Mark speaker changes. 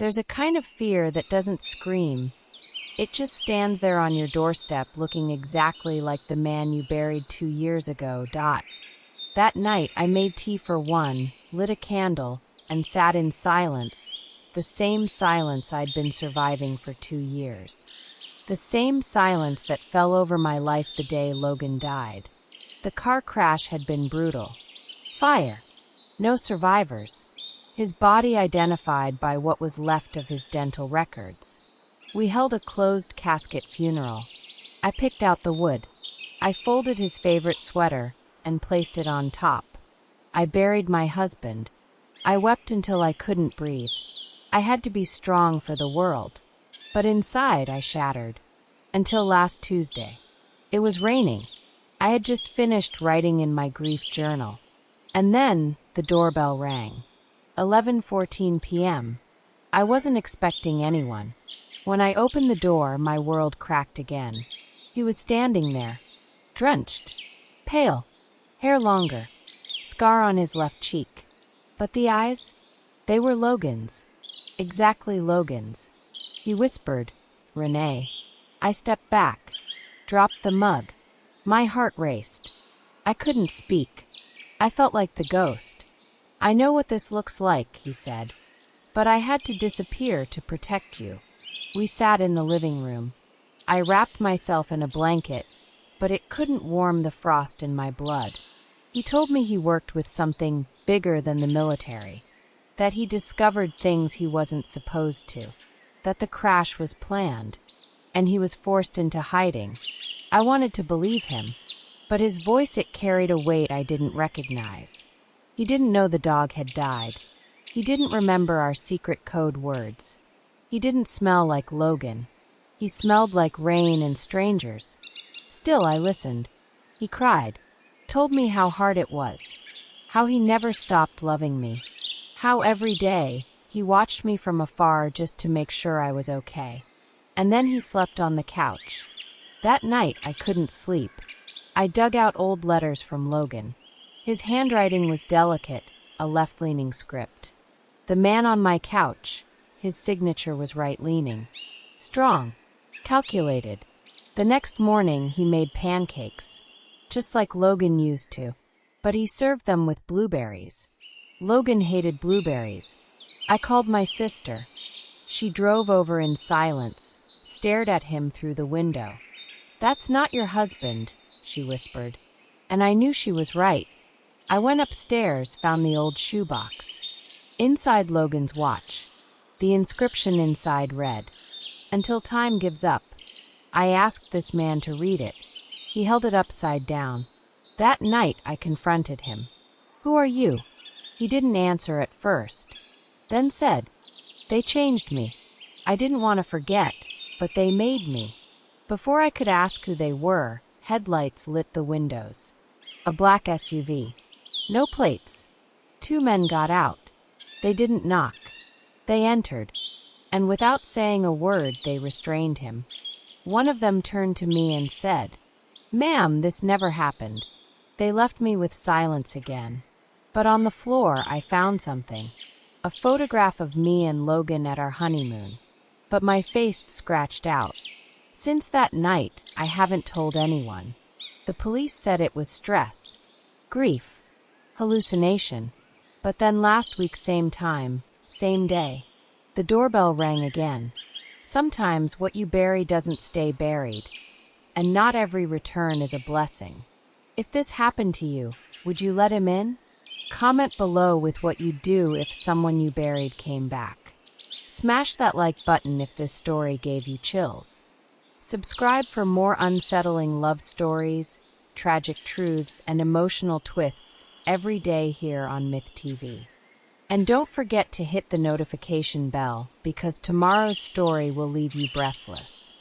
Speaker 1: There's a kind of fear that doesn't scream. It just stands there on your doorstep looking exactly like the man you buried 2 years ago. That night, I made tea for one, lit a candle, and sat in silence, the same silence I'd been surviving for 2 years. The same silence that fell over my life the day Logan died. The car crash had been brutal. Fire. No survivors. His body identified by what was left of his dental records. We held a closed casket funeral. I picked out the wood. I folded his favorite sweater and placed it on top. I buried my husband. I wept until I couldn't breathe. I had to be strong for the world. But inside I shattered. Until last Tuesday. It was raining. I had just finished writing in my grief journal. And then the doorbell rang. 11:14 p.m. I wasn't expecting anyone. When I opened the door, my world cracked again. He was standing there, drenched, pale, hair longer, scar on his left cheek. But the eyes? They were Logan's. Exactly Logan's. He whispered, "Renee." I stepped back, dropped the mug. My heart raced. I couldn't speak. I felt like the ghost. "I know what this looks like," he said. "But I had to disappear to protect you." We sat in the living room. I wrapped myself in a blanket, but it couldn't warm the frost in my blood. He told me he worked with something bigger than the military, that he discovered things he wasn't supposed to, that the crash was planned, and he was forced into hiding. I wanted to believe him, but his voice, it carried a weight I didn't recognize. He didn't know the dog had died. He didn't remember our secret code words. He didn't smell like Logan. He smelled like rain and strangers. Still, I listened. He cried, told me how hard it was, how he never stopped loving me, how every day he watched me from afar just to make sure I was okay. And then he slept on the couch. That night, I couldn't sleep. I dug out old letters from Logan. His handwriting was delicate, a left-leaning script. The man on my couch, his signature was right-leaning. Strong, calculated. The next morning, he made pancakes, just like Logan used to. But he served them with blueberries. Logan hated blueberries. I called my sister. She drove over in silence, stared at him through the window. "That's not your husband," she whispered. And I knew she was right. I went upstairs, found the old shoebox. Inside Logan's watch. The inscription inside read, "Until time gives up." I asked this man to read it. He held it upside down. That night, I confronted him. "Who are you?" He didn't answer at first, then said, "They changed me. I didn't want to forget, but they made me." Before I could ask who they were, headlights lit the windows. A black SUV. No plates. 2 men got out. They didn't knock. They entered, and without saying a word, they restrained him. One of them turned to me and said, "Ma'am, this never happened." They left me with silence again. But on the floor, I found something. A photograph of me and Logan at our honeymoon. But my face scratched out. Since that night, I haven't told anyone. The police said it was stress, grief, hallucination. But then last week, same time, same day, the doorbell rang again. Sometimes what you bury doesn't stay buried, and not every return is a blessing. If this happened to you, would you let him in? Comment below with what you'd do if someone you buried came back. Smash that like button if this story gave you chills. Subscribe for more unsettling love stories, tragic truths, and emotional twists every day here on Myth TV. And don't forget to hit the notification bell because tomorrow's story will leave you breathless.